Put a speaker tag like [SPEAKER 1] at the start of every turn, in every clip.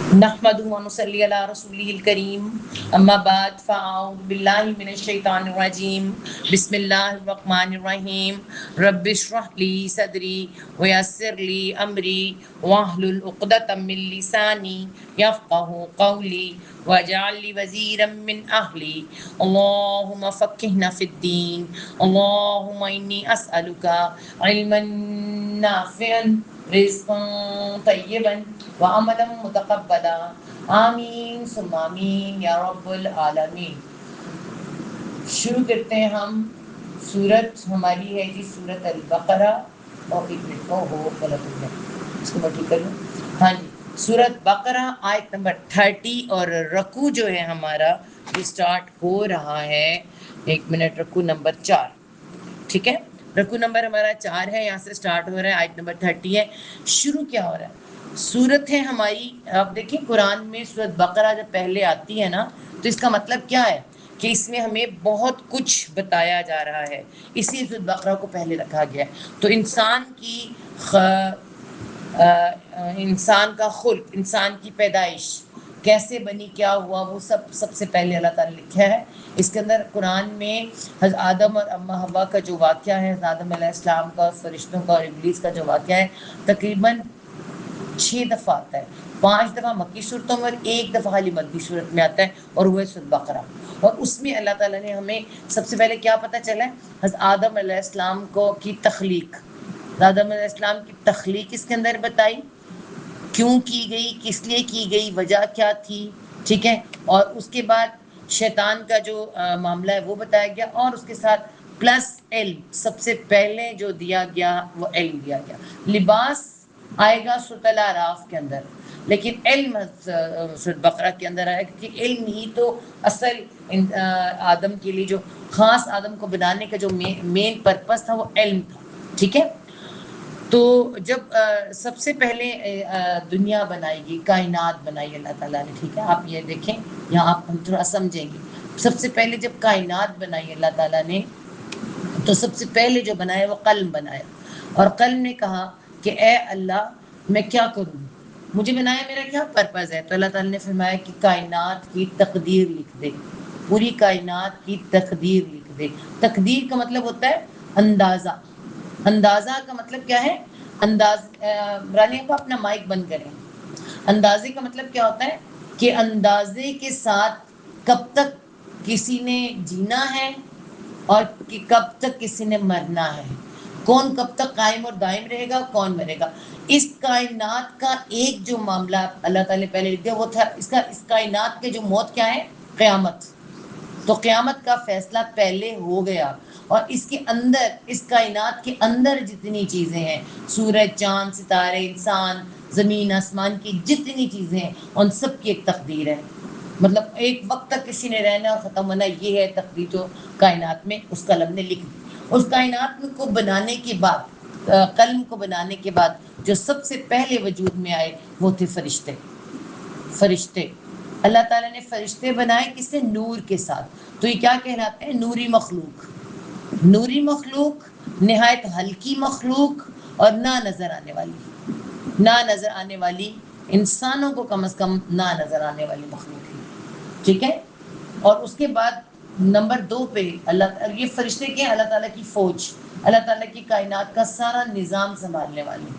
[SPEAKER 1] نحمده ونصلي على رسوله الكريم اما بعد فاعوذ بالله من الشيطان الرجيم بسم الله الرحمن الرحيم رب اشرح لي صدري ويسر لي امري واحلل عقدة من لساني يفقهوا قولي واجعل لي وزيرا من اهلي اللهم فقهنا في الدين اللهم اني اسالك علما نافعا رزقا طیبا وعملا متقبلا آمین ثم آمین یا رب العالمین۔ شروع کرتے ہیں ہم۔ سورت ہماری ہے جی سورت البقرہ، اور ایک منٹ کو ہو غلط ہو گیا، اس کو میں ٹھیک کر لوں۔ ہاں جی، سورت بقرہ آیت نمبر 30، اور رکوع جو ہے ہمارا یہ سٹارٹ ہو رہا ہے، ایک منٹ، رکوع نمبر 4، ٹھیک ہے۔ رکوع نمبر ہمارا 4 ہے، یہاں سے سٹارٹ ہو رہا ہے، آیت نمبر 30 ہے۔ شروع کیا ہو رہا ہے؟ سورت ہے ہماری، آپ دیکھیں قرآن میں سورت بقرہ جب پہلے آتی ہے نا تو اس کا مطلب کیا ہے کہ اس میں ہمیں بہت کچھ بتایا جا رہا ہے، اسی سورت بقرہ کو پہلے رکھا گیا ہے۔ تو انسان کا خلق، انسان کی پیدائش کیسے بنی، کیا ہوا، وہ سب سے پہلے اللہ تعالیٰ نے لکھا ہے۔ اس کے اندر قرآن میں حضرت آدم اور اماں حوا کا جو واقعہ ہے، حضرت آدم علیہ السلام کا، فرشتوں کا اور ابلیس کا جو واقعہ ہے، تقریباً 6 دفعہ آتا ہے۔ 5 دفعہ مکی صورتوں میں اور 1 دفعہ خالی مدنی صورت میں آتا ہے، اور وہ ہے سورۃ بقرہ۔ اور اس میں اللہ تعالیٰ نے ہمیں سب سے پہلے کیا پتہ چلا ہے؟ حضرت آدم علیہ السلام کی تخلیق، آدم علیہ السلام کی تخلیق اس کے اندر بتائی، کیوں کی گئی، کس لیے کی گئی، وجہ کیا تھی، ٹھیک ہے۔ اور اس کے بعد شیطان کا جو معاملہ ہے وہ بتایا گیا، اور اس کے ساتھ پلس علم، سب سے پہلے جو دیا گیا وہ علم دیا گیا۔ لباس آئے گا سورۃ الاعراف کے اندر، لیکن علم سورۃ بقرہ کے اندر آئے گا، کیونکہ علم ہی تو اصل آدم کے لیے جو خاص آدم کو بنانے کا جو مین پرپس تھا وہ علم تھا، ٹھیک ہے۔ تو جب سب سے پہلے دنیا بنائی گئی، کائنات بنائی اللہ تعالیٰ نے، ٹھیک ہے۔ آپ یہ دیکھیں، یہاں آپ ہم تھوڑا سمجھیں گے۔ سب سے پہلے جب کائنات بنائی اللہ تعالیٰ نے، تو سب سے پہلے جو بنایا وہ قلم بنایا، اور قلم نے کہا کہ اے اللہ میں کیا کروں، مجھے بنایا، میرا کیا پرپز ہے؟ تو اللہ تعالیٰ نے فرمایا کہ کائنات کی تقدیر لکھ دے، پوری کائنات کی تقدیر لکھ دے۔ تقدیر کا مطلب ہوتا ہے اندازہ۔ اندازہ کا مطلب کیا ہے؟ رانی کو اپنا مائک بند کریں۔ اندازے کا مطلب کیا ہوتا ہے کہ اندازے کے ساتھ کب تک کسی نے جینا ہے اور کہ کب تک کسی نے مرنا ہے، کون کب تک قائم اور دائم رہے گا، کون مرے گا۔ اس کائنات کا ایک جو معاملہ اللہ تعالیٰ نے پہلے لکھ دیا وہ تھا اس کائنات کے جو موت کیا ہے؟ قیامت۔ تو قیامت کا فیصلہ پہلے ہو گیا، اور اس کے اندر، اس کائنات کے اندر جتنی چیزیں ہیں، سورج، چاند، ستارے، انسان، زمین آسمان کی جتنی چیزیں ہیں، ان سب کی ایک تقدیر ہے۔ مطلب ایک وقت تک کسی نے رہنا اور ختم ہونا، یہ ہے تقدیر جو کائنات میں اس قلم نے لکھ دی۔ اس کائنات کو بنانے کے بعد، قلم کو بنانے کے بعد جو سب سے پہلے وجود میں آئے وہ تھے فرشتے۔ فرشتے اللہ تعالیٰ نے فرشتے بنائے کس سے؟ نور کے ساتھ۔ تو یہ کیا کہلاتے ہیں؟ نوری مخلوق۔ نوری مخلوق، نہایت ہلکی مخلوق، اور نہ نظر آنے والی، نہ نظر آنے والی، انسانوں کو کم از کم نہ نظر آنے والی مخلوق ہے، ٹھیک ہے۔ اور اس کے بعد نمبر 2 پہ اللہ، یہ فرشتے کے ہیں اللہ تعالیٰ کی فوج، اللہ تعالیٰ کی کائنات کا سارا نظام سنبھالنے والے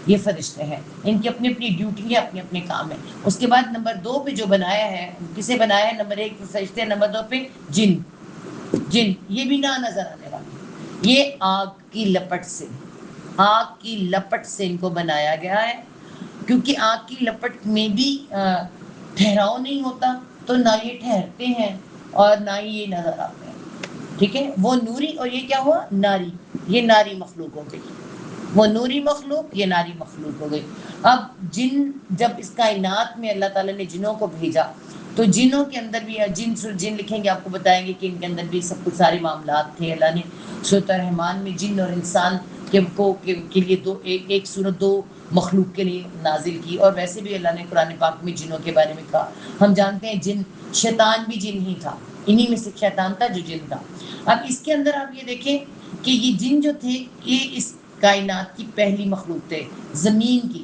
[SPEAKER 1] یہ فرشتے ہیں، ان کی اپنی اپنی ڈیوٹی ہے، اپنے اپنے کام ہیں۔ اس کے بعد نمبر 2 پہ جو بنایا ہے، کسے بنایا ہے؟ نمبر 1 فرشتے، نمبر 2 پہ جن۔ جن یہ بھی نہ نظر آنے والے، یہ آگ کی لپٹ سے، آگ کی لپٹ سے ان کو بنایا گیا ہے، کیونکہ آگ کی لپٹ میں بھی ٹھہراؤ نہیں ہوتا، تو نہ یہ ٹھہرتے ہیں اور نہ ہی یہ نظر آتے ہیں، ٹھیک ہے۔ وہ نوری اور یہ کیا ہوا؟ ناری۔ یہ ناری مخلوق ہو گئی، وہ نوری مخلوق، یہ ناری مخلوق ہو گئی۔ اب جن، جب اس کائنات میں اللہ تعالیٰ نے جنوں کو بھیجا تو جنوں کے اندر بھی جن لکھیں گے، آپ کو بتائیں گے کہ ان کے اندر بھی سب کچھ سارے معاملات تھے۔ اللہ نے سورۃ الرحمن میں جن اور انسان کے لیے ایک سورت 2 مخلوق کے لیے نازل کی، اور ویسے بھی اللہ نے قرآن پاک میں جنوں کے بارے میں کہا۔ ہم جانتے ہیں جن، شیطان بھی جن ہی تھا، انہی میں سے شیطان تھا جو جن تھا۔ اب اس کے اندر آپ یہ دیکھیں کہ یہ جن جو تھے یہ اس کائنات کی پہلی مخلوق تھے، زمین کی۔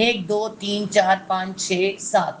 [SPEAKER 1] 1 2 3 4 5 6 7,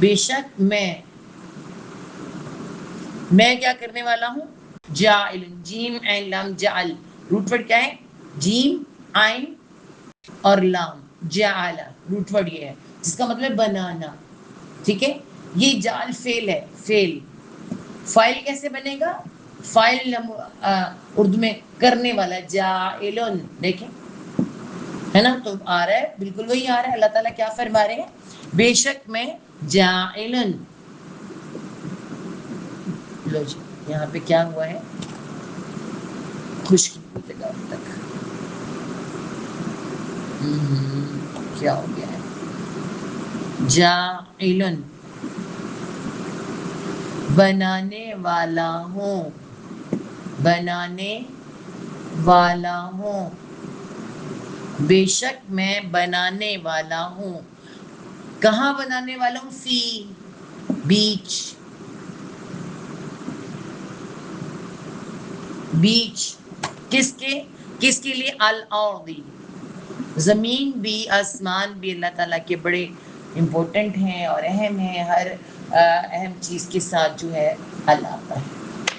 [SPEAKER 1] بے شک میں کیا کرنے والا ہوں؟ جاعل، جیم عین لام جعل، روٹ ورڈ کیا ہے؟ جیم عین اور لام، جعل روٹ ورڈ یہ ہے جس کا مطلب بنانا، ٹھیک ہے؟ یہ جعل فعل ہے، فعل. فائل کیسے بنے گا؟ فائل اردو میں کرنے والا، جاعلن، دیکھیں ہے نا، تو آ رہا ہے بالکل وہی آ رہا ہے. اللہ تعالیٰ کیا فرما رہے ہیں؟ بے شک میں جاعلن. لو جی یہاں پہ کیا ہوا ہے؟ خشکی ہوئی لگا اب تک. کیا ہو گیا ہے؟ جاعلن بنانے والا ہوں، بنانے والا ہوں، بے شک میں بنانے والا ہوں. کہاں بنانے والا ہوں؟ فی، بیچ، بیچ کس کے لیے؟ الارض، زمین بھی آسمان بھی اللہ تعالیٰ کے بڑے امپورٹنٹ ہیں اور اہم ہیں. ہر اہم چیز کے ساتھ جو ہے اللہ کا ہے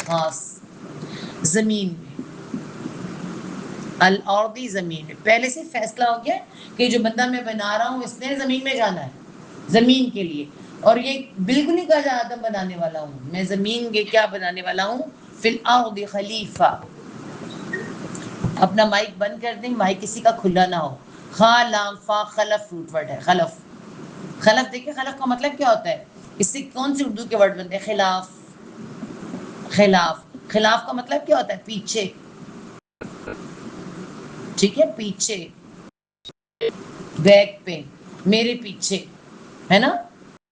[SPEAKER 1] خاص. زمین میں، الارض زمین میں، پہلے سے فیصلہ ہو گیا کہ جو بندہ میں بنا رہا ہوں اس نے زمین میں جانا ہے، زمین کے لیے. اور یہ بالکل نہیں کہا جا آدم بنانے والا ہوں، میں زمین کے کیا بنانے والا ہوں؟ فی الارض خلیفہ. اپنا مائک بند کر دیں، مائک کسی کا کھلا نہ ہو. خا لام فا خلف روٹ ورڈ ہے، خلف. خلف دیکھیں خلف کا مطلب کیا ہوتا ہے؟ اس سے کون سے اردو کے ورڈ بنتے ہیں؟ خلاف، خلاف. خلاف کا مطلب کیا ہوتا ہے؟ پیچھے، ٹھیک ہے، پیچھے، بیک پہ، میرے پیچھے، ہے نا.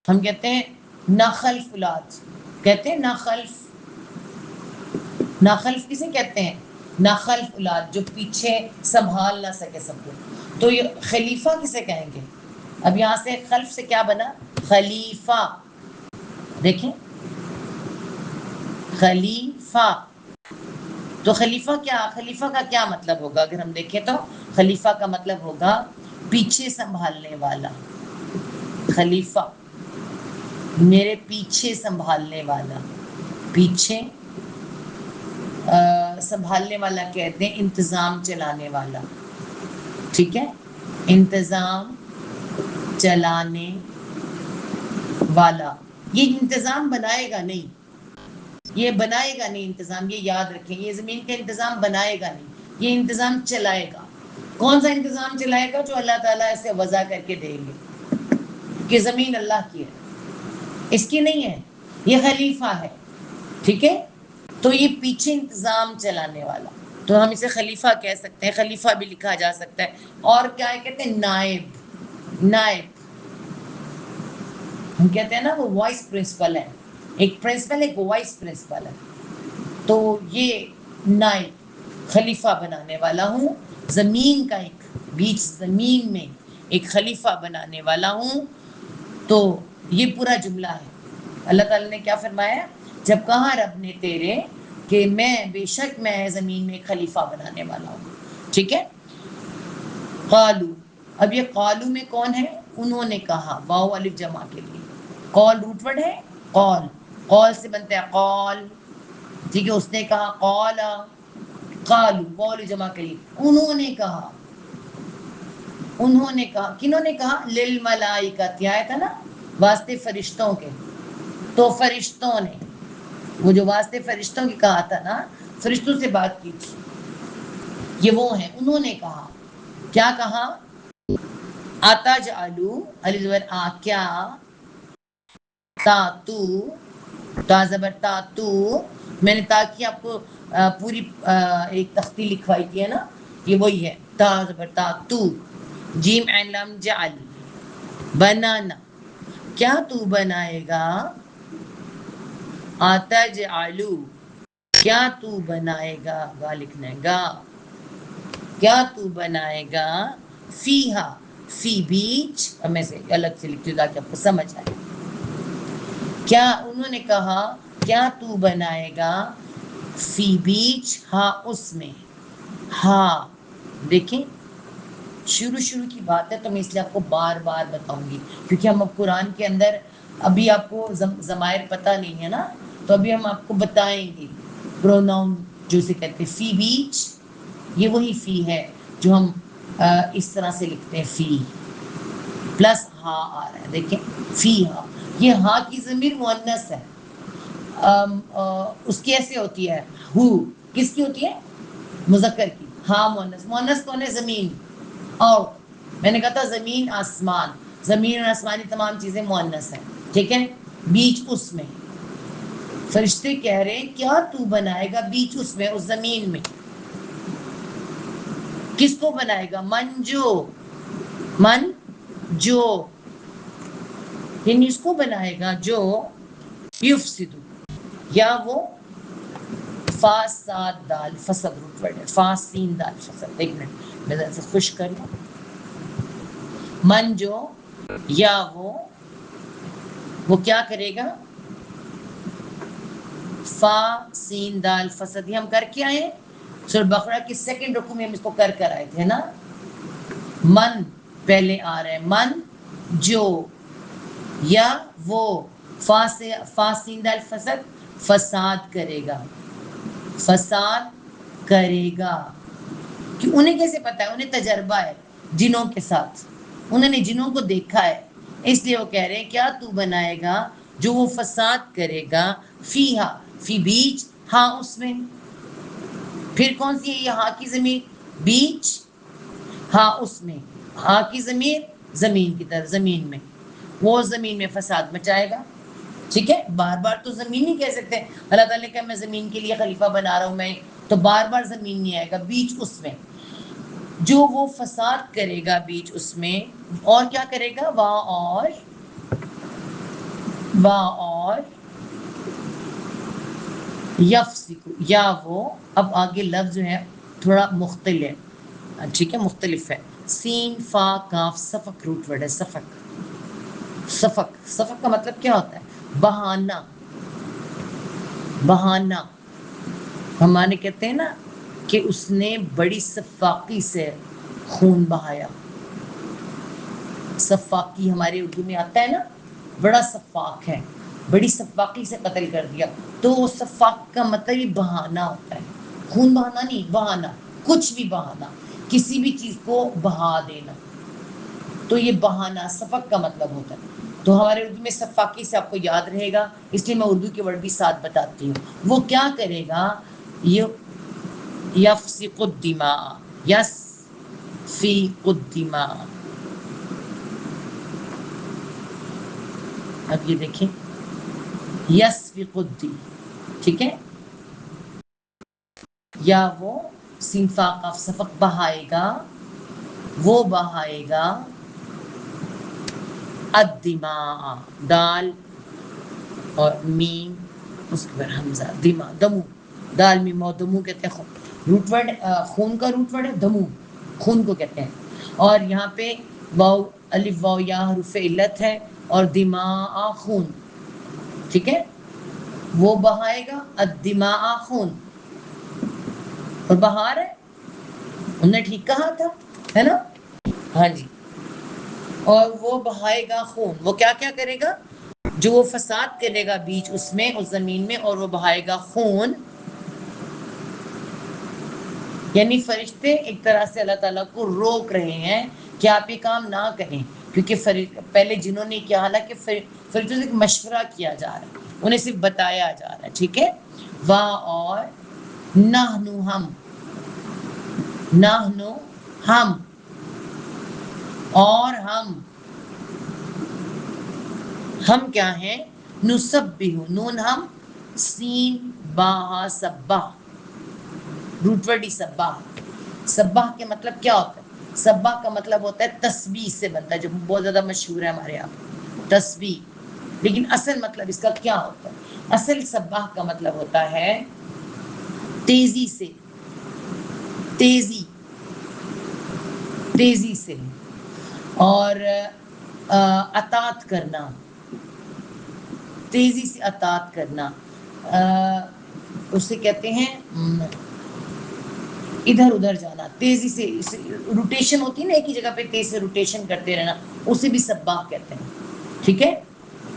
[SPEAKER 1] ہم کہتے ہیں ناخلف اولاد، کہتے ہیں ناخلف. ناخلف کسے کہتے ہیں؟ ناخلف اولاد، جو پیچھے سنبھال نہ سکے سب کو. تو یہ خلیفہ کسے کہیں گے؟ اب یہاں سے خلف سے کیا بنا؟ خلیفہ. دیکھیں خلیفہ. تو خلیفہ کا کیا مطلب ہوگا؟ اگر ہم دیکھیں تو خلیفہ کا مطلب ہوگا پیچھے سنبھالنے والا. خلیفہ میرے پیچھے سنبھالنے والا. پیچھے سنبھالنے والا کہتے ہیں انتظام چلانے والا، ٹھیک ہے، انتظام چلانے والا. یہ انتظام بنائے گا نہیں، یہ بنائے گا نہیں انتظام، یہ یاد رکھیں. یہ زمین کا انتظام بنائے گا نہیں، یہ انتظام چلائے گا. کون سا انتظام چلائے گا؟ جو اللہ تعالیٰ اسے وضع کر کے دیں گے کہ زمین اللہ کی ہے، اس کی نہیں ہے، یہ خلیفہ ہے، ٹھیک ہے. تو یہ پیچھے انتظام چلانے والا، تو ہم اسے خلیفہ کہہ سکتے ہیں. خلیفہ بھی لکھا جا سکتا ہے. اور کیا ہے کہتے ہیں؟ نائب. نائب ہم کہتے ہیں نا وہ وائس پرنسپل ہے، ایک پرنسپل ایک وائس پرنسپل ہے. تو یہ نائب، خلیفہ بنانے والا ہوں. زمین کا ایک بیچ، زمین میں ایک خلیفہ بنانے والا ہوں. تو یہ پورا جملہ ہے. اللہ تعالیٰ نے کیا فرمایا جب کہا رب نے تیرے کہ میں بے شک میں زمین میں ایک خلیفہ بنانے والا ہوں، ٹھیک ہے. قالو، اب یہ قالو میں کون ہے؟ انہوں نے کہا، واو الف جمع کے لیے. قول روٹ ورڈ ہے، قول، قول سے بنتا ہے قول، ٹھیک ہے. اس نے کہا قال، قالو واو الف جمع کے لیے. انہوں نے کہا، انہوں نے کہا، کنہوں نے کہا؟ للملائکۃ، آیا تھا نا واسطے فرشتوں کے. تو فرشتوں نے، وہ جو واسطے فرشتوں کی کہا تھا نا، فرشتوں سے بات کی تھی، یہ وہ ہیں. انہوں نے کہا، کیا کہا؟ اتجعلوا، الف زبر آ، کیا، تا تو، تا زبر تا تو. میں نے تا کی آپ کو پوری ایک تختی لکھوائی تھی ہے نا، یہ وہی ہے، تا زبر تا تو، جیم عین لام جعل، بنانا. کیا تو بنائے گا؟ اتجعلوا، کیا تو بنائے گا، گا لکھنا ہے گا، کیا تو بنائے گا؟ فیہا، فی بیچ، اب میں سے الگ سے لکھتی ہوں تاکہ آپ کو سمجھ آئے. کیا انہوں نے کہا کیا تو بنائے گا؟ فی بیچ، ہاں اس میں. ہاں دیکھیں شروع کی بات ہے تو میں اس لیے آپ کو بار بار بتاؤں گی، کیونکہ ہم اب قرآن کے اندر ابھی آپ کو ضمائر پتہ نہیں ہے نا، تو ابھی ہم آپ کو بتائیں گے پروناؤن جو اسے کہتے ہیں. فی بیچ، یہ وہی فی ہے جو ہم اس طرح سے لکھتے ہیں، فی پلس ہاں آ رہا ہے. دیکھیں فی ہاں، یہ ہاں کی ضمیر مؤنث ہے. اس کی ایسے ہوتی ہے ہو، کس کی ہوتی ہے؟ مذکر کی. ہاں مؤنث. مؤنث کون ہے؟ زمین. اور میں نے کہا تھا زمین آسمان، زمین اور آسمانی تمام چیزیں مؤنث ہیں. ٹھیک ہے. بیچ اس میں، فرشتے کہہ رہے ہیں کیا تو بنائے گا بیچ اس میں، اس زمین میں. کس کو بنائے گا؟ من جو یعنی اس کو بنائے گا جو یفسد، یا وہ فا ساد دال فسد روٹ ورڈ ہے. فا سین دال فسد. ایک منٹ میں ذرا سے خوش کر لوں. من جو، یا وہ کیا کرے گا؟ فا سین دال فسد. یہ ہم کر کے آئے سورہ بقرہ کی سیکنڈ رکوع میں، ہم اس کو کر آئے تھے نا. من پہلے آ رہا ہے، من جو، یا وہ فا سین دال فسد، فساد کرے گا. فساد کرے گا. کہ انہیں کیسے پتا ہے؟ انہیں تجربہ ہے جنوں کے ساتھ، انہوں نے جنوں کو دیکھا ہے، اس لیے وہ کہہ رہے ہیں کیا تو بنائے گا جو وہ فساد کرے گا. فی ہا، فی بیچ، ہاں اس میں. پھر کون سی ہے یہ ہاں کی ضمیر؟ بیچ، ہاں اس میں. ہاں کی ضمیر زمین کی طرف، زمین میں. وہ زمین میں فساد مچائے گا. ٹھیک ہے. بار بار تو زمین نہیں کہہ سکتے. اللہ تعالیٰ نے کہا میں زمین کے لیے خلیفہ بنا رہا ہوں، میں تو بار بار زمین نہیں آئے گا. بیچ اس میں جو وہ فساد کرے گا، بیچ اس میں. اور کیا کرے گا؟ اور یفسق، یا وہ. اب آگے لفظ جو ہے تھوڑا مختلف ہے. ٹھیک ہے، مختلف ہے. سین فا کاف صفق روٹ ورڈ ہے. صفق کا مطلب کیا ہوتا ہے؟ بہانا. ہمارے کہتے ہیں نا کہ اس نے بڑی صفاقی سے خون بہایا. صفاقی ہمارے اردو میں آتا ہے نا، بڑا صفاق ہے، بڑی صفاقی سے قتل کر دیا. تو صفاق کا مطلب ہی بہانا ہوتا ہے. خون بہانا نہیں، بہانا. کچھ بھی بہانا، کسی بھی چیز کو بہا دینا، تو یہ بہانا صفق کا مطلب ہوتا ہے. تو ہمارے اردو میں صفاقی سے آپ کو یاد رہے گا، اس لیے میں اردو کے ورڈ بھی ساتھ بتاتی ہوں. وہ کیا کرے گا؟ یفسق الدماء، یسفیق الدماء. اب یہ دیکھیں یسفق الدماء. ٹھیک ہے. یا وہ سین فا قاف صفق بہائے گا، وہ بہائے گا الدماء، دال اور میم اس کے بعد حمزہ، دماء، دمو. دال میم اور دمو کہتے ہیں روٹ ورڈ. خون کا روٹ ورڈ ہے دمو، خون کو کہتے ہیں. اور یہاں پہ واو، الف واو یا حروف علت ہے، اور دماء خون. ٹھیک ہے. وہ بہائے گا الدماء خون، اور بہار ہے، انہوں نے ٹھیک کہا تھا، ہے نا؟ ہاں جی. اور وہ بہائے گا خون. وہ کیا کیا کرے گا؟ جو وہ فساد کرے گا بیچ اس میں، اس زمین میں، اور وہ بہائے گا خون. یعنی فرشتے ایک طرح سے اللہ تعالیٰ کو روک رہے ہیں کہ آپ یہ کام نہ کریں، کیونکہ پہلے جنہوں نے کیا، حالانکہ فرشتوں سے مشورہ کیا جا رہا ہے، انہیں صرف بتایا جا رہا ہے. ٹھیک ہے. اور نحنو ہم، اور ہم کیا ہیں؟ نسبح، نون ہم، سین با سبح، روٹ ورڈ ہی سبح. سبح کے مطلب کیا ہوتا ہے؟ سبح کا مطلب ہوتا ہے تسبیح سے بنتا ہے، جو بہت زیادہ مشہور ہے ہمارے یہاں، تسبیح. لیکن اصل مطلب اس کا کیا ہوتا ہے؟ اصل سبح کا مطلب ہوتا ہے تیزی سے، تیزی سے، اور اطاعت کرنا، تیزی سے اطاعت کرنا. اسے کہتے ہیں ادھر ادھر جانا، تیزی سے. روٹیشن ہوتی ہے نا، ایک ہی جگہ پہ تیز سے روٹیشن کرتے رہنا، اسے بھی سباح کہتے ہیں. ٹھیک ہے.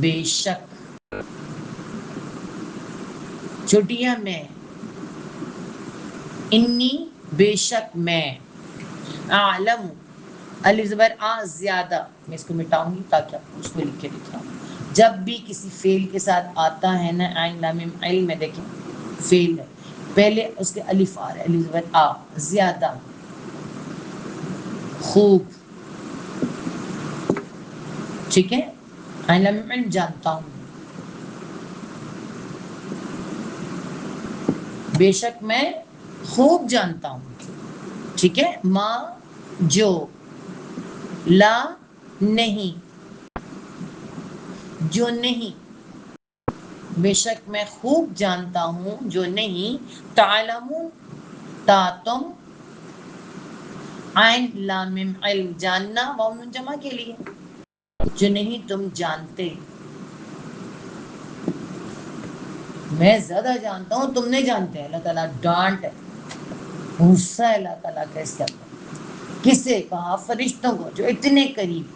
[SPEAKER 1] بے شک. چھوٹیاں میں. انی بے شک میں. اعلم الف زبر آ زیادہ. میں اس کو مٹاؤں گی تاکہ آپ اس میں لکھ کے دکھاؤں. جب بھی کسی فعل کے ساتھ آتا ہے نا عین لام میم علم میں دیکھیں فعل ہے پہلے اس کے الف آ رہا ہے الف زبر آ زیادہ. خوب. ٹھیک ہے. عین لام میم علم جانتا ہوں. بے شک میں خوب جانتا ہوں. ٹھیک ہے. ماں جو. لا نہیں. جو نہیں. بے شک میں خوب جانتا ہوں جو نہیں. تعلمون تا تم. عین لام میم علم جاننا واو نون جمع کے لیے جو نہیں تم جانتے. میں زیادہ جانتا ہوں تم نہیں جانتے. اللہ تعالیٰ ڈانٹ ہے غصہ ہے اللہ تعالیٰ کا اس کے اندر. کسے کہا؟ فرشتوں کو جو اتنے قریب.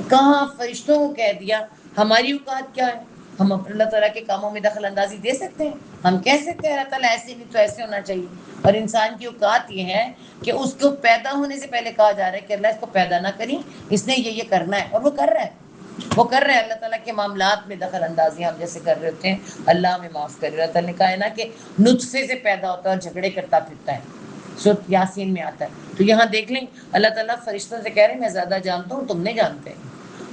[SPEAKER 1] کہاں فرشتوں کو کہہ دیا. ہماری اوقات کیا ہے؟ ہم اللہ تعالیٰ کے کاموں میں دخل اندازی دے سکتے ہیں؟ ہم کہہ سکتے ہیں اللہ تعالیٰ ایسے نہیں تو ایسے ہونا چاہیے. اور انسان کی اوقات یہ ہے کہ اس کو پیدا ہونے سے پہلے کہا جا رہا ہے کہ اللہ اس کو پیدا نہ کریں اس نے یہ کرنا ہے اور وہ کر رہا ہے. وہ کر رہے ہیں. اللہ تعالیٰ کے معاملات میں دخل اندازی ہم جیسے کر رہے ہوتے ہیں. اللہ ہمیں معاف کرے. اللہ تعالیٰ نے کہا ہے نا کہ نطفے سے پیدا ہوتا ہے اور جھگڑے کرتا پھرتا ہے. سورۃ یاسین میں آتا ہے. تو یہاں دیکھ لیں اللہ تعالیٰ فرشتوں سے کہہ رہے ہیں میں زیادہ جانتا ہوں تم نہیں جانتے.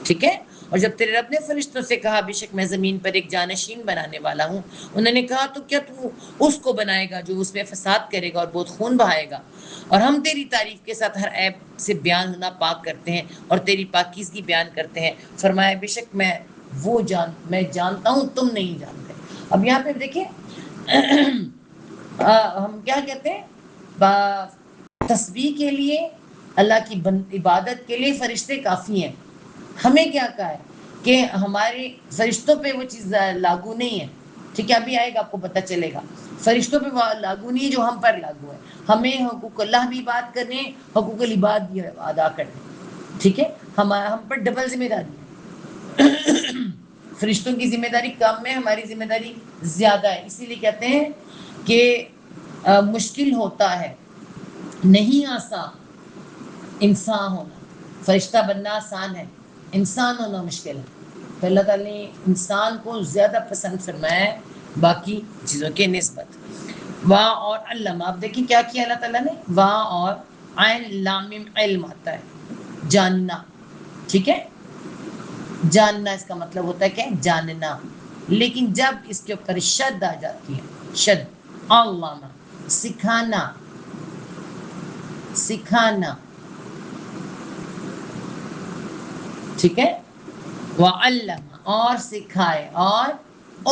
[SPEAKER 1] ٹھیک ہے. اور جب تیرے رب نے فرشتوں سے کہا بے شک میں زمین پر ایک جانشین بنانے والا ہوں انہوں نے کہا تو کیا تو اس کو بنائے گا جو اس میں فساد کرے گا اور بہت خون بہائے گا. اور ہم تیری تعریف کے ساتھ ہر عیب سے بیان ہونا پاک کرتے ہیں اور تیری پاکیزگی بیان کرتے ہیں. فرمایا بے شک میں جانتا ہوں تم نہیں جانتے. اب یہاں پہ دیکھیں ہم کیا کہتے ہیں تسبیح کے لیے اللہ کی عبادت کے لیے فرشتے کافی ہیں. ہمیں کیا کہا ہے کہ ہمارے فرشتوں پہ وہ چیز لاگو نہیں ہے. ٹھیک ہے. ابھی آئے گا آپ کو پتہ چلے گا. فرشتوں پہ لاگو نہیں ہے جو ہم پر لاگو ہے. ہمیں حقوق اللہ بھی بات کرنے حقوق العباد بھی ادا کرنے. ٹھیک ہے. ہم پر ڈبل ذمہ داری ہے. فرشتوں کی ذمہ داری کم ہے ہماری ذمہ داری زیادہ ہے. اسی لیے کہتے ہیں کہ مشکل ہوتا ہے نہیں آسان انسان ہونا. فرشتہ بننا آسان ہے انسان ہونا مشکل ہے. تو اللہ تعالیٰ نے انسان کو زیادہ پسند فرمایا ہے باقی چیزوں کے نسبت. وا اور علم. آپ دیکھیں کیا کیا اللہ تعالیٰ نے. وا اور عین لام میم علم آتا ہے جاننا. ٹھیک ہے. جاننا اس کا مطلب ہوتا ہے کہ جاننا. لیکن جب اس کے اوپر شد آ جاتی ہے شد علامہ سکھانا. سکھانا. ٹھیک ہے. وعلم اور سکھائے اور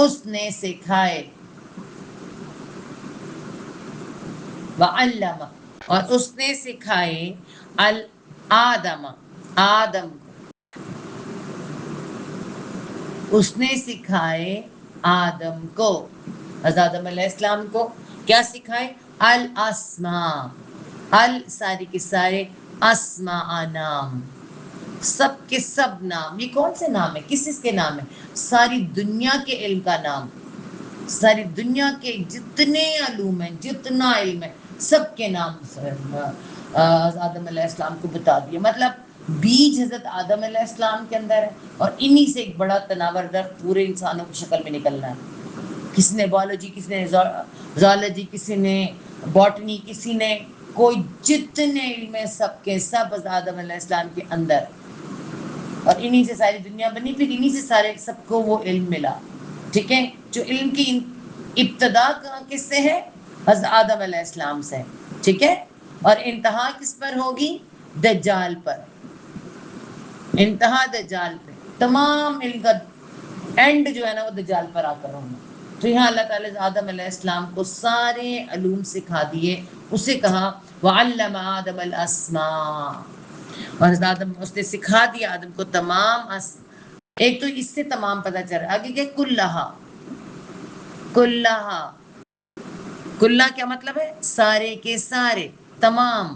[SPEAKER 1] اس نے سکھائے. وعلم اور اس نے سکھائے الآدم آدم کو. اس نے سکھائے آدم کو حضرت آدم علیہ السلام کو کیا سکھائے. الاسماء سارے کے سارے اسماء نام سب کے سب نام. یہ کون سے نام ہے کس کے نام ہے. ساری دنیا کے علم کا نام. ساری دنیا کے جتنے علوم ہیں جتنا علم ہے سب کے نام آدم علیہ السلام کو بتا دیا. مطلب بیج حضرت آدم علیہ السلام کے اندر ہے اور انہی سے ایک بڑا تناور درخت پورے انسانوں کی شکل میں نکلنا ہے. کسی نے بایولوجی کسی نے زالوجی کسی نے باٹنی کسی نے کوئی جتنے علم ہے سب کے سب آدم علیہ السلام کے اندر. اور انہی سے ساری دنیا بنی پھر انہی سے سارے سب کو وہ علم ملا. ٹھیک ہے. جو علم کی ابتدا کس سے ہے حضرت آدم علیہ السلام سے. ٹھیک ہے. اور انتہا کس پر ہوگی دجال پر. انتہا دجال پہ. تمام علم کا اینڈ جو ہے نا وہ دجال پر آ کر ہونا. تو یہاں اللہ تعالیٰ آدم علیہ السلام کو سارے علوم سکھا دیے. اسے کہا وعلم آدم الاسماء اور حضرت آدم اس نے سکھا دیا آدم کو تمام ایک تو اس سے تمام پتہ چل رہا ہے. آگے کہ کلہا کلہا کلہ کیا مطلب ہے سارے کے سارے تمام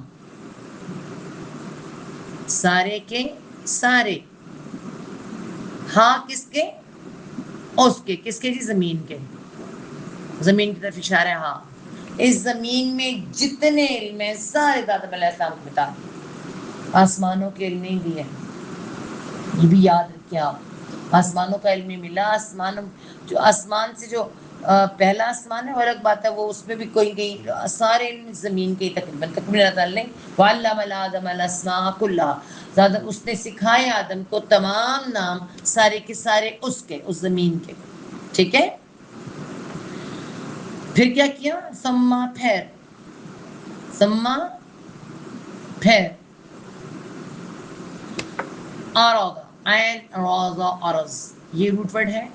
[SPEAKER 1] سارے کے سارے. ہاں کس کے؟ اس کے، کس کے جی؟ زمین کے، زمین کی طرف اشارہ ہے ہاں. اس زمین میں جتنے علم ہیں سارے آدم علیہ السلام کو بتا دیے. آسمانوں کے علم نہیں دیے، یہ بھی یاد رکھیں آپ. آسمانوں کا علم ملا، آسمانوں جو آسمان سے جو پہلا آسمان ہے، اور ایک بات ہے وہ اس میں بھی کوئی گئی سارے علم زمین کے تقریباً اللہ تعالیٰ نے وَعَلَّمَ آدَمَ الْأَسْمَاءَ كُلَّهَا، زیادہ اس نے سکھائے آدم کو تمام نام سارے کے سارے اس کے، اس زمین کے. ٹھیک ہے. پھر کیا کیا؟ سما پھر، سما پھر آرازہ، این رازہ عرض، یہ روٹ ورڈ ہے.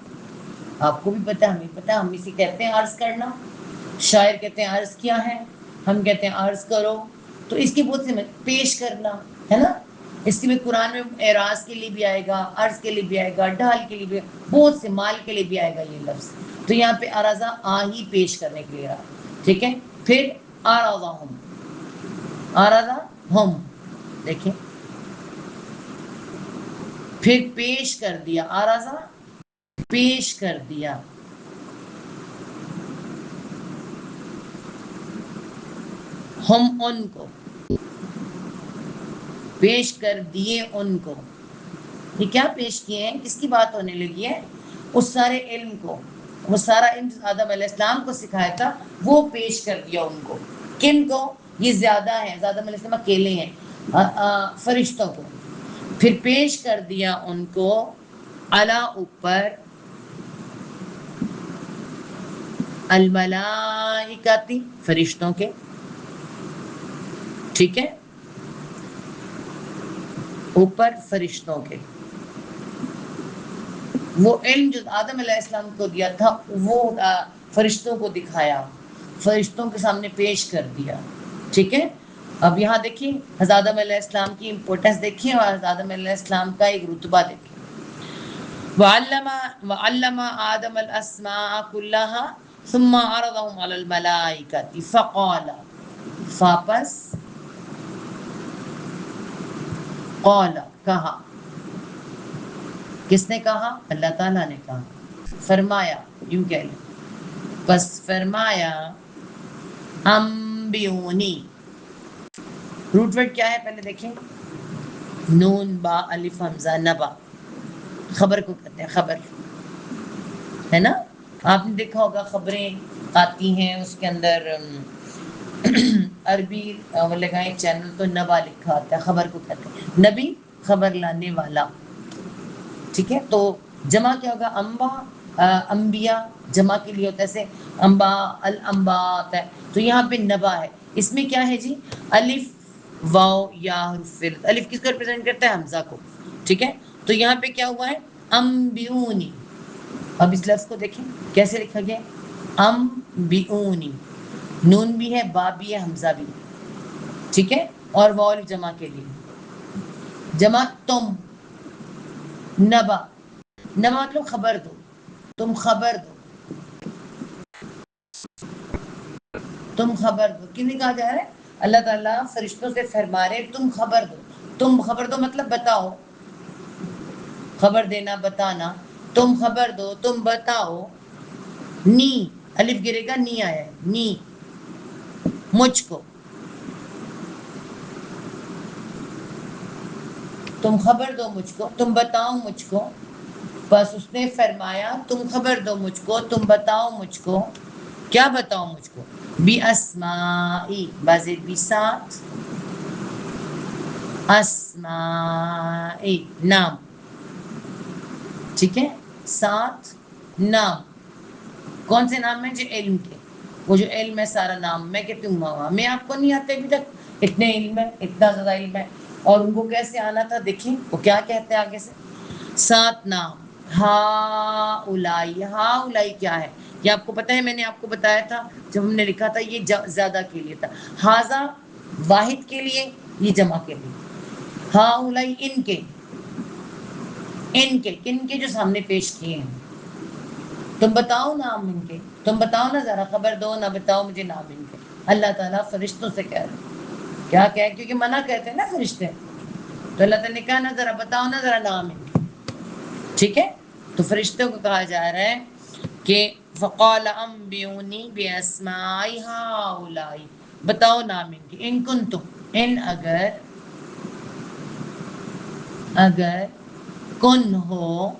[SPEAKER 1] آپ کو بھی پتہ، ہمیں پتہ، ہم اسے کہتے ہیں عرض کرنا. شاعر کہتے ہیں عرض کیا ہے، ہم کہتے ہیں عرض کرو. تو اس کی بہت سی پیش کرنا ہے نا. اس کے میں قرآن میں اعراض کے لیے بھی آئے گا، عرض کے لیے بھی آئے گا، ڈھال کے لیے بھی، بہت سے مال کے لیے بھی آئے گا یہ لفظ. تو یہاں پہ عرضہ ہی پیش کرنے کے لیے رہا. ٹھیک ہے. پھر آرازہ ہم، آرازہ ہم، دیکھیں پھر پیش کر دیا، آرازہ پیش کر دیا. ہم ان کو پیش کر دیے، ان کو یہ کیا پیش کیے ہیں، کس کی بات ہونے لگی ہے؟ اس سارے علم کو، وہ سارا علم آدم علیہ السلام کو سکھایا تھا وہ پیش کر دیا ان کو. کن کو؟ یہ زیادہ ہیں، آدم علیہ السلام اکیلے ہیں، فرشتوں کو. پھر پیش کر دیا ان کو علی اوپر الملائکتی فرشتوں کے. ٹھیک ہے. اوپر فرشتوں کے. وہ علم جو آدم علیہ السلام کو دیا تھا وہ فرشتوں کو دکھایا، فرشتوں کے سامنے پیش کر دیا. ٹھیک ہے. اب یہاں دیکھیں حضرت آدم علیہ السلام کی امپورٹنس دیکھیں، اور حضرت آدم علیہ السلام کا ایک رتبہ دیکھیں. وَعَلَّمَ آدَمَ الْأَسْمَاءَ كُلَّهَا ثُمَّ عَرَضَهُمْ عَلَى الْمَلَائِكَةِ فَقَالَ، فاپس قال کہا، کس نے کہا؟ اللہ تعالیٰ نے کہا. فرمایا، یوں کہہ لیں، بس فرمایا انبئونی. روٹ ورڈ کیا ہے پہلے دیکھیں، نون با الف حمزہ نبا، خبر کو کہتے ہیں، خبر ہے نا. آپ نے دیکھا ہوگا خبریں آتی ہیں اس کے اندر عربی لگائیں چینل تو نبا لکھا ہوتا ہے، خبر کو کہتے ہیں، نبی خبر لانے والا. ٹھیک ہے. تو جمع کیا ہوگا؟ انبا، انبیاء جمع کے لیے ہوتا ہے، ایسے انبا الانبا آتا ہے. تو یہاں پہ نبا ہے، اس میں کیا ہے جی؟ الف واو یا حرف، الف کس کو ریپرزینٹ کرتا ہے؟ حمزہ کو. ٹھیک ہے. تو یہاں پہ کیا ہوا ہے؟ انبئونی. اب اس لفظ کو دیکھیں کیسے لکھا گیا، انبئونی، نون بھی ہے، با بھی ہے، حمزہ بھی ہے. ٹھیک ہے. اور واو جمع کے لیے، جمع تم، نبا، نبا مطلب خبر دو، تم خبر دو، تم خبر دو. کن نے کہا جا رہا ہے؟ اللہ تعالیٰ فرشتوں سے فرما رہے تم خبر دو. تم خبر دو مطلب بتاؤ، خبر دینا، بتانا. تم خبر دو، تم بتاؤ. نی، الف گرے گا، نی آیا ہے، نی، مجھ کو. تم خبر دو مجھ کو، تم بتاؤ مجھ کو. بس اس نے فرمایا تم خبر دو مجھ کو، تم بتاؤ مجھ کو. کیا بتاؤ مجھ کو؟ بی اسمائی، بازید بھی ساتھ، اسمائی نام. ٹھیک ہے. ساتھ نام. کون سے نام ہیں؟ جو علم کے، وہ جو علم ہے سارا نام. میں کہتی ہوں میں آپ کو نہیں آتے ابھی تک، اتنے علم ہے، اتنا زیادہ علم ہے. اور ان کو کیسے آنا تھا دیکھیں وہ کیا کہتے ہیں آگے سے، سات نام. ہا اولائی، ہا اولائی کیا ہے یہ آپ کو پتہ ہے؟ میں نے آپ کو بتایا تھا جب ہم نے لکھا تھا یہ زیادہ کے لیے تھا، ہاذا واحد کے لیے، یہ جمع کے لیے. ہا اولائی ان کے، ان کے، کن کے؟ جو سامنے پیش کیے ہیں. تم بتاؤ نام ان کے، تم بتاؤ نا ذرا، خبر دو نہ، بتاؤ مجھے نام ان کے. اللہ تعالیٰ فرشتوں سے کہہ رہے ہیں، کیا کہہ، کیونکہ منع کہتے ہیں نا فرشتے. تو اللہ تعالیٰ نے کہا نا ذرا بتاؤ نا ذرا نام ان کے. ٹھیک ہے. تو فرشتوں کو کہا جا رہا ہے کہ فقال انبئونی باسماء ہؤلاء، بتاؤ نام ان کے، ان کنتم، ان اگر کن ہو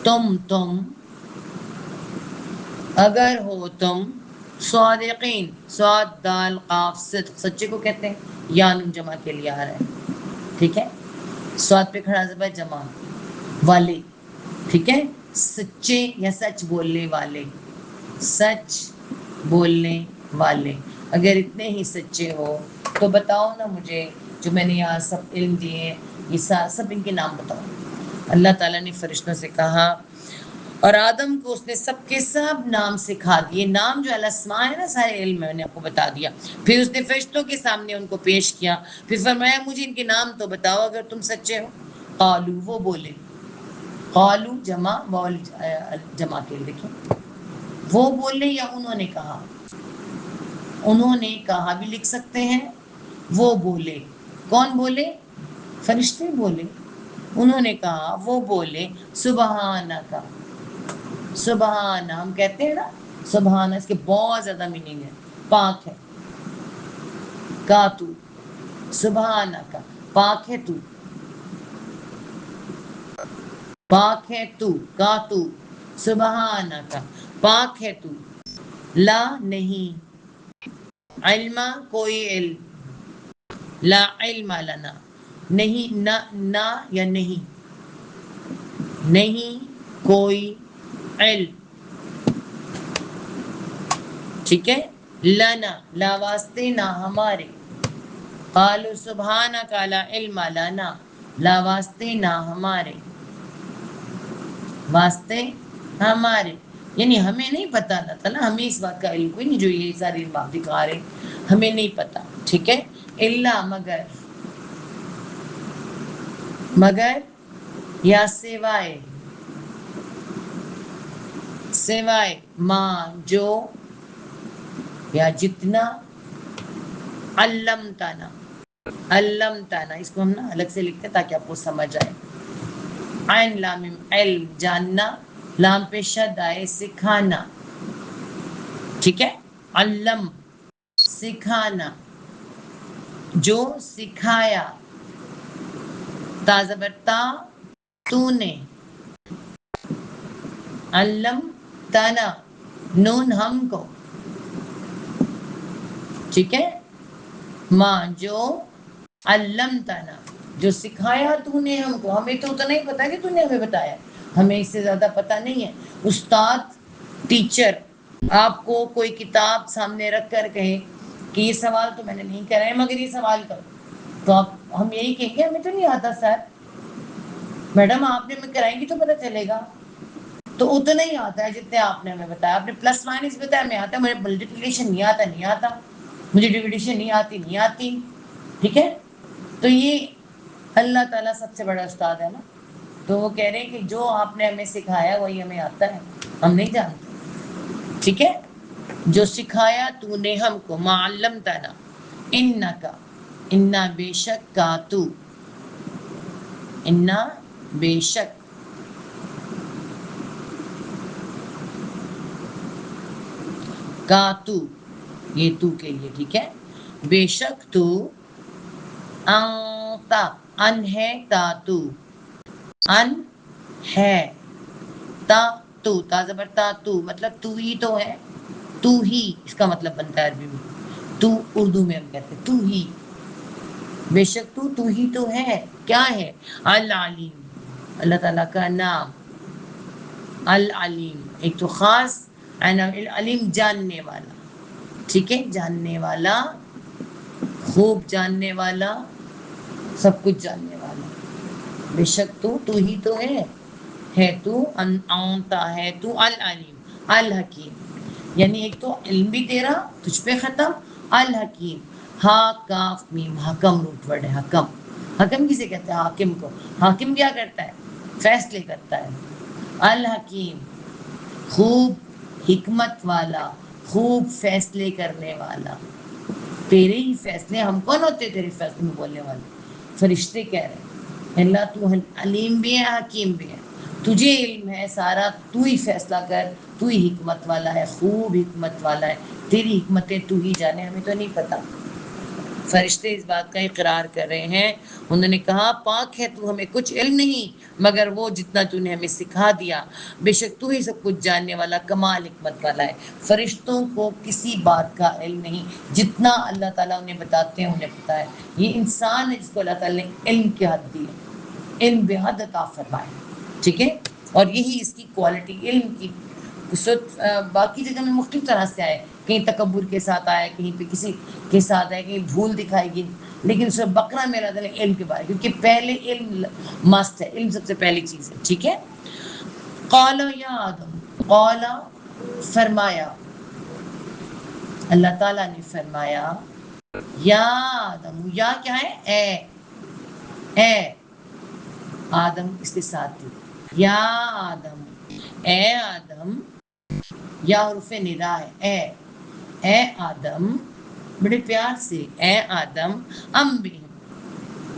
[SPEAKER 1] تم اگر ہو تم صادقین، صاد دال قاف صدق، سچے کو کہتے ہیں، یا نون جمع کے لیے آ رہا ہے. ٹھیک ہے، صاد پہ کھڑا زبر جمع والے. ٹھیک ہے، سچے یا سچ بولنے والے، سچ بولنے والے. اگر اتنے ہی سچے ہو تو بتاؤ نا مجھے، جو میں نے یہاں سب علم دیے ہیں یہ سب ان کے نام بتاؤ. اللہ تعالیٰ نے فرشتوں سے کہا، اور آدم کو اس نے سب کے سب نام سکھا دیے. نام جو الاسماء ہے نا، سارے علم میں نے آپ کو بتا دیا. پھر اس نے فرشتوں کے سامنے ان کو پیش کیا، پھر فرمایا مجھے ان کے نام تو بتاؤ اگر تم سچے ہو. قالو، وہ بولے، قالو جمع بول جمع کے دیکھیں، وہ بولے یا انہوں نے کہا. انہوں نے کہا بھی لکھ سکتے ہیں، وہ بولے. کون بولے؟ فرشتے بولے. انہوں نے کہا، وہ بولے سبحانک، سبحان، ہم کہتے ہیں نا سبحان، اس کے بہت زیادہ میننگ ہے، پاک ہے. کا تو، سبحانک، پاک ہے تو، پاک ہے تو، کا تو، سبحانک، پاک ہے تو. لا نہیں، علم کوئی علم، لا علم لنا نہیں، نہ یا نہیں، نہیں کوئی علم. ٹھیک ہے، لنا لا واسطے نہ ہمارے. قالوا سبحانک لا علم لنا، لا واسطے نہ ہمارے، واسطے ہمارے یعنی ہمیں نہیں پتا. اللہ تعالیٰ ہمیں اس بات کا علم کوئی نہیں، جو یہ ساری بات دکھا رہے ہمیں نہیں پتا. ٹھیک ہے، الا مگر یا سوائے، سوائے ماں جو یا جتنا، علمتنا، علمتنا، اس کو ہم نا الگ سے لکھتے ہیں تاکہ آپ کو سمجھ آئے. عین لام میم، علم جاننا، لام پہ شد آئے سکھانا. ٹھیک ہے، علم سکھانا، جو سکھایا. تا زبر تا، تو نے. علمتنا، نون ہم کو. ٹھیک ہے، ماں جو علمتنا، جو سکھایا تو نے ہم کو. ہمیں تو اتنا ہی پتا کہ تو نے ہمیں بتایا، ہمیں اس سے زیادہ پتا نہیں ہے. استاد، ٹیچر آپ کو کوئی کتاب سامنے رکھ کر کہے کہ یہ سوال تو میں نے نہیں کرا ہے مگر یہ سوال کرو، تو ہم یہی کہیں گے ہمیں تو نہیں آتا سر. میڈم آپ نے ہمیں کرائیں گی تو پتہ چلے گا. تو اتنا ہی آتا ہے جتنے آپ نے ہمیں بتایا. آپ نے پلس مائنس بتایا، ہمیں آتا ہے. مجھے ملٹیپلیکیشن نہیں آتا، نہیں آتا. مجھے ڈیویڈیشن نہیں آتی، نہیں آتی. ٹھیک ہے، تو یہ اللہ تعالیٰ سب سے بڑا استاد ہے نا. تو وہ کہہ رہے ہیں کہ جو آپ نے ہمیں سکھایا وہی ہمیں آتا ہے، ہم نہیں جانتے. ٹھیک ہے، جو سکھایا تو نے ہم کو. ما علمتنا، انکا، انا بے شک، کا تو، انا بے شک، کا تو، یہ تو کے لیے. ٹھیک ہے، بے شک تو، انتا، ان ہے، تا تو، ان ہے، تا تو، تا زبر تا تو، مطلب تو ہی تو ہے. تو ہی اس کا مطلب بنتا ہے عربی میں. تو اردو میں ہم کہتے ہیں تو ہی. بے شک تو ہی تو ہے. کیا ہے؟ العلیم، اللہ تعالیٰ کا نام العلیم. ایک تو خاص علیم، جاننے والا. ٹھیک ہے، جاننے والا، خوب جاننے والا، سب کچھ جاننے والا. بے شک تو ہی تو ہے تو، انتا ہے تو، العلیم، الحکیم. یعنی ایک تو علم بھی تیرا تجھ پہ ختم، الحکیم. ہا کاف میم، حکم روٹ ورڈ ہے. حکم، حکم کسے کہتے ہیں؟ حاکم کو. حاکم کیا کرتا ہے؟ فیصلے کرتا ہے. الحکیم، خوب حکمت والا، خوب فیصلے کرنے والا. تیرے ہی فیصلے، ہم کون ہوتے تیرے فیصلے میں بولنے والے؟ فرشتے کہہ رہے ہیں. اللہ تو علیم بھی ہے حکیم بھی ہے، تجھے علم ہے سارا، تو ہی فیصلہ کر، تو ہی حکمت والا ہے، خوب حکمت والا ہے، تیری حکمتیں تو ہی جانے، ہمیں تو نہیں پتا۔ فرشتے اس بات کا اقرار کر رہے ہیں، انہوں نے کہا پاک ہے تو، ہمیں کچھ علم نہیں مگر وہ جتنا تو نے ہمیں سکھا دیا، بے شک تو ہی سب کچھ جاننے والا کمال حکمت والا ہے۔ فرشتوں کو کسی بات کا علم نہیں، جتنا اللہ تعالیٰ انہیں بتاتے ہیں انہیں پتا ہے۔ یہ انسان ہے جس کو اللہ تعالیٰ نے علم کی حد دی ہے، علم بے حد عطا فرمائے، ٹھیک ہے، اور یہی اس کی کوالٹی علم کی۔ باقی جگہ میں مختلف طرح سے آئے، کہیں تکبر کے ساتھ آیا، کہیں پہ کسی کے ساتھ آئے، کہیں بھول دکھائی گئی، لیکن سورہ بقرہ میں اللہ تعالیٰ نے علم کے بارے، کیونکہ پہلے علم مست ہے، علم سب سے پہلی چیز ہے، ٹھیک ہے۔ قال یا آدم، قال فرمایا، اللہ تعالیٰ نے فرمایا، یا آدم، یا کیا ہے؟ اے آدم اس کے ساتھ تھی، یا آدم، اے آدم، یا حرف ندا ہے، اے آدم، بڑے پیار سے، اے آدم، بھی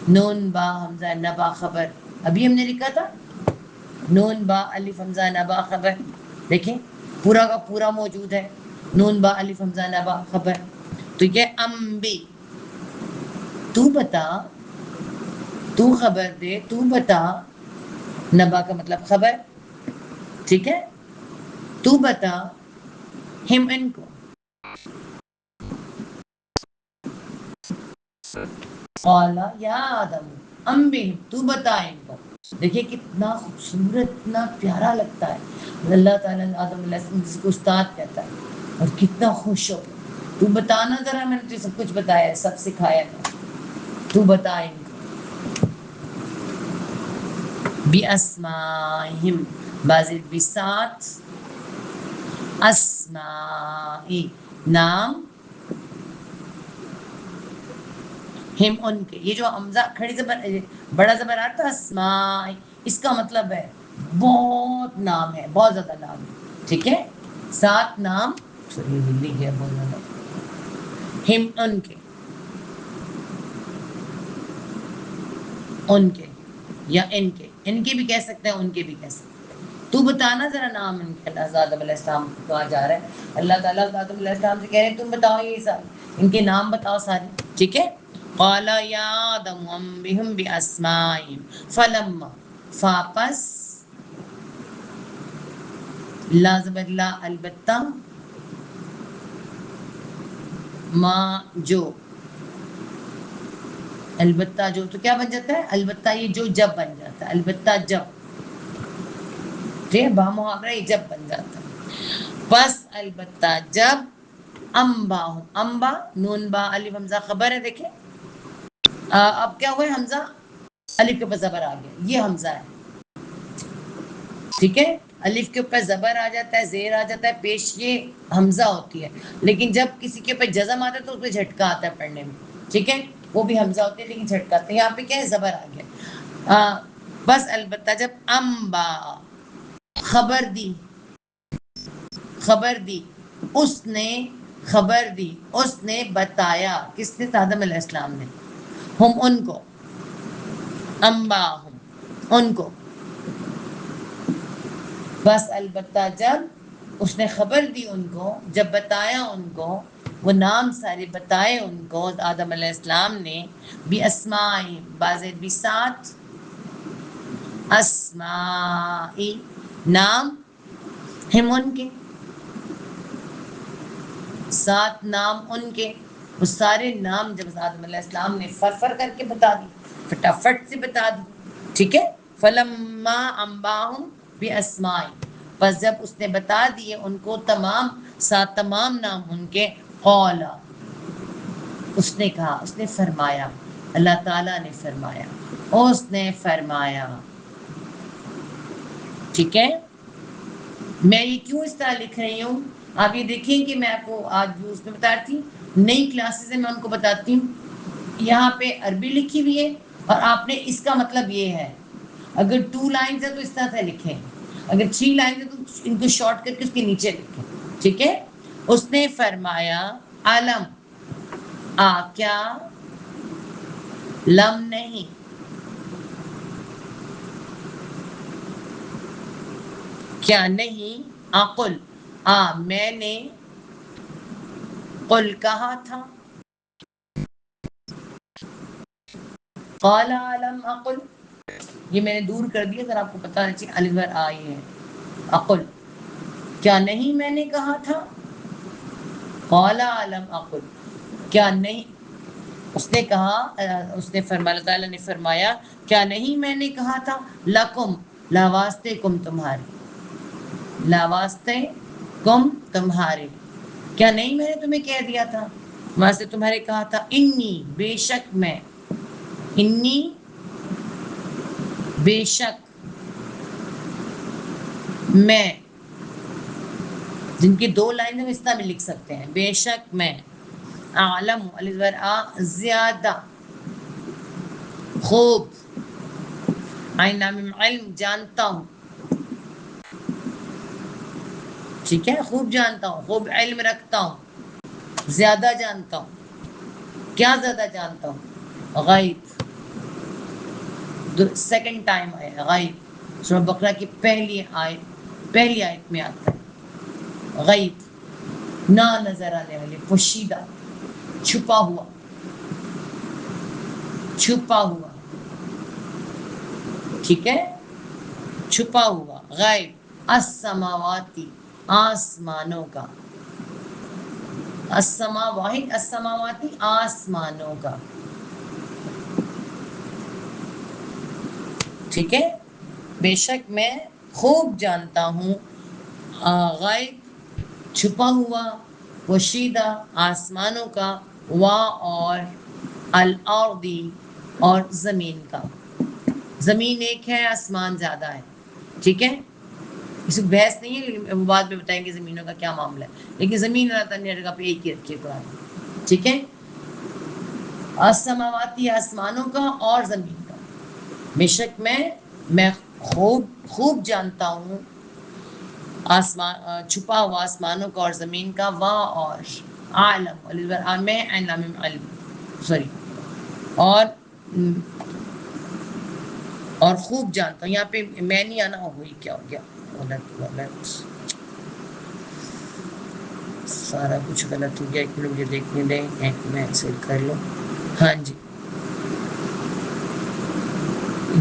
[SPEAKER 1] نون با حمزہ نبا خبر، ابھی ہم نے لکھا تھا نون با الف حمزہ نبا خبر، دیکھیں پورا کا پورا موجود ہے، نون با الف حمزہ نبا خبر، تو یہ بھی، تو بتا، تو خبر دے، تو بتا، نبا کا مطلب خبر، ٹھیک ہے، تو بتا ہم ان کو، قال یا آدم انبئہم، تو بتا ان کو، دیکھیں کتنا خوبصورت، اتنا پیارا لگتا ہے اللہ تعالیٰ آدم علیہ السلام جس کو استاد کہتا ہے، اور کتنا خوش ہو، تو بتانا ذرا، میں نے تجھے سب کچھ بتایا ہے، سب سکھایا ہے، تو بتا ان کو، بِأَسْمَائِهِمْ، بعض بسات، اسمائی نام، ہم ان کے، یہ جو حمزہ کھڑی زبر بڑا زبر آتا ہے اسمائی، اس کا مطلب ہے بہت نام ہے، بہت زیادہ نام ہے، ٹھیک ہے، 7 نام، سوری ہلی گیا بہت زیادہ، ہم ان کے، ان کے یا ان کے بھی کہہ سکتے ہیں، ان کے بھی کہہ سکتے ہیں، تو بتانا ذرا نام ان کے، اللہ آدم علیہ السلام کو کہا جا رہا ہے، اللہ تعالیٰ آدم علیہ السلام سے کہہ رہے ہیں تم بتاؤ یہ سب ان کے نام بتاؤ سارے، ٹھیک ہے۔ قال یا آدم انبئہم باسمائہم، فلما، فاپس، لا زبر لا البتہ، ما جو، البتہ جو تو کیا بن جاتا ہے؟ البتہ یہ جو جب بن جاتا ہے، البتہ جب، ٹھیک ہے، با محاورہ یہ جب بن جاتا ہے، بس البتہ جب، امبا، امبا نون با الف حمزہ خبر ہے، دیکھیں اب کیا ہوا ہے، حمزہ الف کے اوپر زبر آ گیا، یہ حمزہ ہے، ٹھیک ہے، الف کے اوپر زبر آ جاتا ہے، زیر آ جاتا ہے، پیش یہ حمزہ ہوتی ہے، لیکن جب کسی کے اوپر جزم آتا ہے تو اس پہ جھٹکا آتا ہے پڑھنے میں، ٹھیک ہے، وہ بھی حمزہ ہوتے ہیں لیکن جھٹکا آتا ہے، یہاں پہ کیا ہے، زبر آ گیا، بس البتہ جب امبا، خبر دی، خبر دی، اس نے خبر دی، اس نے بتایا، کس نے؟ آدم علیہ السلام نے، ہم ان کو، امبا ہم ان کو، بس البتہ جب اس نے خبر دی ان کو، جب بتایا ان کو، وہ نام سارے بتائے ان کو آدم علیہ السلام نے، بِأَسْمَائِهِمْ، بعض بسات، اسمائی نام، ہم ان کے، 7 نام ان کے، وہ سارے نام جب آدم علیہ السلام نے فر کر کے بتا دی، فٹافٹ سے بتا دی، ٹھیک ہے، فلما انباہم باسمائی، بس جب اس نے بتا دیے ان کو تمام 7 تمام نام ان کے، قال، اس نے کہا، اس نے فرمایا، اللہ تعالیٰ نے فرمایا، اس نے فرمایا، ٹھیک ہے، میں یہ کیوں اس طرح لکھ رہی ہوں، آپ یہ دیکھیں کہ میں آپ کو آج بھی اس میں بتاتی ہوں، نئی کلاسز میں ان کو بتاتی ہوں، یہاں پہ عربی لکھی ہوئی ہے اور آپ نے اس کا مطلب یہ ہے، اگر 2 لائنز ہے تو اس طرح سے لکھیں، اگر 3 لائنز ہے تو ان کو شارٹ کر کے اس کے نیچے لکھیں، ٹھیک ہے، اس نے فرمایا، علم، کیا، لم نہیں، کیا نہیں، اقل میں نے قل کہا تھا، قال علم اقل یہ میں نے دور کر دیا اگر آپ کو پتہ نہیں چاہیے الف بار آئی ہے، اقل کیا نہیں میں نے کہا تھا، قال علم اقل کیا نہیں، اس نے کہا اس نے فرمایا اللہ تعالیٰ نے فرمایا کیا نہیں میں نے کہا تھا، لکم لاواستے کم تمہارے، لاواستے کم تمہارے، کیا نہیں میں نے تمہیں کہہ دیا تھا، وہاں سے تمہارے کہا تھا انی بے شک میں، انی بے شک میں، جن کی دو لائن ہم اس طرح بھی لکھ سکتے ہیں، بے شک میں، اعلم الف بار آ زیادہ، خوب، عین لام میم علم جانتا ہوں، ٹھیک ہے، خوب جانتا ہوں، خوب علم رکھتا ہوں، زیادہ جانتا ہوں، کیا زیادہ جانتا ہوں، غیب، سیکنڈ ٹائم آیا غیب، سورہ بقرہ کی پہلی آیت میں آتا ہے غیب، نہ نظر آنے والے، پوشیدہ، چھپا ہوا، چھپا ہوا، ٹھیک ہے، چھپا ہوا، غیب، السماواتی آسمانوں کا، السما واحد، السماواتی آسمانوں کا، ٹھیک ہے، بے شک میں خوب جانتا ہوں، غیب چھپا ہوا، پوشیدہ آسمانوں کا، وا اور الارضی اور زمین کا، زمین ایک ہے آسمان زیادہ ہے، ٹھیک ہے، اس میں بحث نہیں ہے لیکن بعد میں بتائیں گے زمینوں کا کیا معاملہ ہے، لیکن زمین اللہ تعالیٰ نے جگہ پہ ایک ہی رکھی ہے قرآن، ٹھیک ہے، السماواتی آسمانوں کا اور زمین کا، بے شک میں خوب جانتا ہوں آسمان چھپا ہوا آسمانوں کا اور زمین کا، وا اور عالم میں علم سوری اور خوب جانتا ہوں، یہاں پہ میں نہیں آنا ہوئی کیا ہو گیا، غلط سارا کچھ غلط ہو گیا، ایک منٹ مجھے دیکھنے دیں، ایک میں سیٹ کر لوں، ہاں جی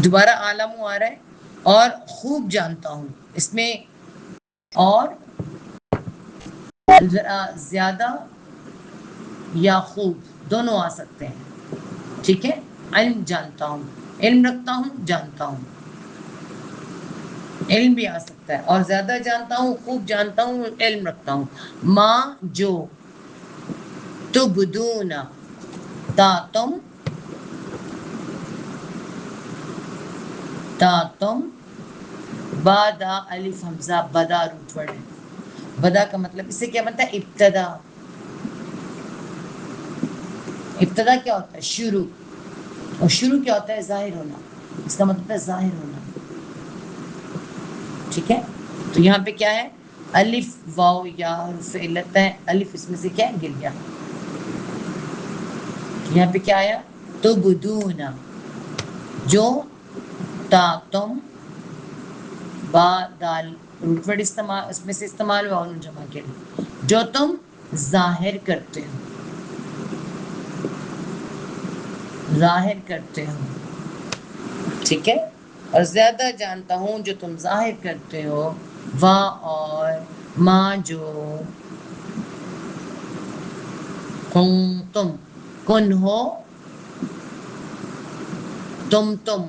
[SPEAKER 1] دوبارہ عالم آ رہا ہے، اور خوب جانتا ہوں، اس میں اور زیادہ یا خوب دونوں آ سکتے ہیں، ٹھیک ہے، علم جانتا ہوں، علم رکھتا ہوں، جانتا ہوں، علم بھی آ سکتا ہے، اور زیادہ جانتا ہوں، خوب جانتا ہوں، علم رکھتا ہوں، ماں جو تبدون تم بادا الف حمزہ بدا روٹ ورڈ ہے، بدا کا مطلب اس سے کیا بنتا ہے، ابتدا، ابتدا کیا ہوتا ہے، شروع، اور شروع کیا ہوتا ہے، ظاہر ہونا، اس کا مطلب ہے ظاہر ہونا، ٹھیک ہے، تو یہاں پہ کیا ہے، الف واو یا حرف علت ہے، الف اس میں سے کیا ہے، گر گیا، یہاں پہ کیا آیا، تبدون جو تم با دال روٹ ورڈ استعمال اس میں سے استعمال ہوا انہوں جمع کے لیے، جو تم ظاہر کرتے ہو، ظاہر کرتے ہو، ٹھیک ہے، اور زیادہ جانتا ہوں جو تم ظاہر کرتے ہو، وا اور ماں جو کن ہو تم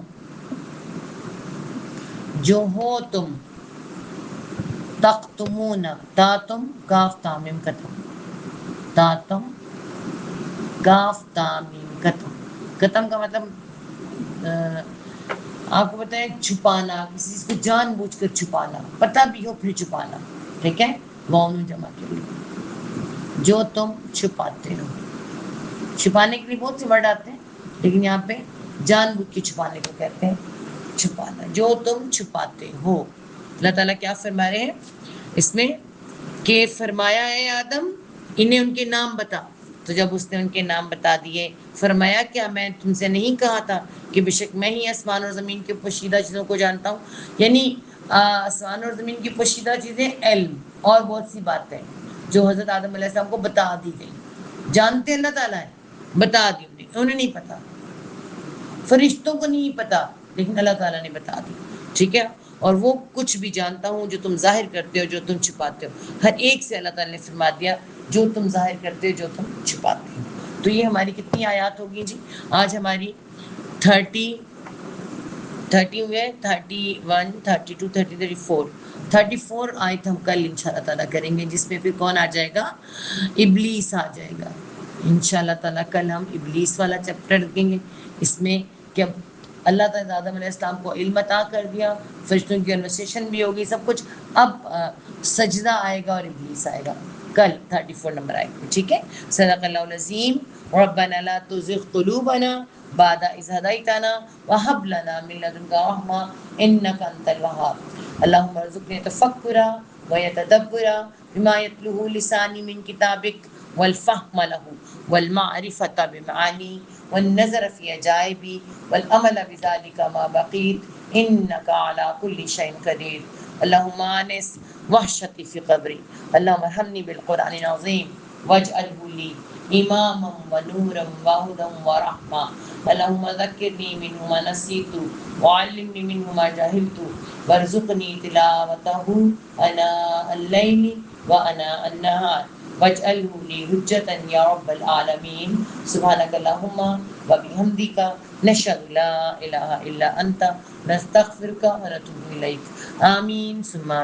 [SPEAKER 1] جو ہو تم، تختمون تا تم کاف تامیم ختم، تا تم کاف تامیم ختم کا مطلب آپ کو بتائیں چھپانا، کسی چیز کو جان بوجھ کر چھپانا، پتہ بھی ہو پھر چھپانا، ٹھیک ہے، واؤن جمع کے لیے، جو تم چھپاتے ہو، چھپانے کے لیے بہت سے ورڈ آتے ہیں لیکن یہاں پہ جان بوجھ کے چھپانے کو کہتے ہیں چھپانا، جو تم چھپاتے ہو، اللہ تعالیٰ کیا فرما رہے ہیں اس میں کہ فرمایا ہے آدم انہیں ان کے نام بتا، تو جب اس نے ان کے نام بتا دیے، فرمایا کیا میں تم سے نہیں کہا تھا کہ بے شک میں ہی آسمان اور زمین کے پوشیدہ چیزوں کو جانتا ہوں، یعنی آسمان اور زمین کی پوشیدہ چیزیں علم اور بہت سی باتیں جو حضرت آدم علیہ السلام کو بتا دی گئی. جانتے اللہ تعالیٰ ہے، بتا دی انہیں نہیں پتا، فرشتوں کو نہیں پتا لیکن اللہ تعالیٰ نے بتا دی. ٹھیک ہے، اور وہ کچھ بھی جانتا ہوں جو تم ظاہر کرتے ہو جو تم چھپاتے ہو. ہر ایک سے اللہ تعالیٰ نے فرما دیا جو تم ظاہر کرتے ہو جو تم چھپاتے ہو. تو یہ ہماری کتنی آیات ہوگی جی؟ آج ہماری 30 ہوئے، 31 32 33 34 آیت ہم کل انشاءاللہ تعالیٰ کریں گے، جس میں پھر کون آ جائے گا؟ ابلیس آ جائے گا. انشاءاللہ تعالیٰ کل ہم ابلیس والا چیپٹر رکھیں گے. اس میں کہ اللہ تعالیٰ آدم علیہ السلام کو علم عطا کر دیا، فرشتوں کی کنورسیشن بھی ہوگی، سب کچھ. اب سجدہ آئے گا اور ابلیس آئے گا کل 34 نمبر آئے گا. ٹھیک ہے، صدق اللہ العظیم. ربنا لا تزغ قلوبنا بعد إذ هديتنا وهب لنا من لدنك رحمة إنك أنت الوهاب. اللهم ارزقني تفكرا ويتدبرا بما يتلوه لساني من كتابك والفهم له والمعرفة بمعاني والنظر في عجائبي والعمل بذلك ما بقيت إنك على كل شيء قدير. اللهم آنس وحشتي في قبري. اللهم ارحمني بالقرآن العظيم واجعله لي إماما ونورا وهدى ورحمة. اللهم ذكرني منه ما نسيت وعلمني منه ما جهلت وارزقني تلاوته آناء الليل وآناء النهار واجعله لي حجة يا رب العالمين. سبحانك اللهم وبحمدك نشهد لا إله إلا أنت نستغفرك ونتوب إليك. آمين ثم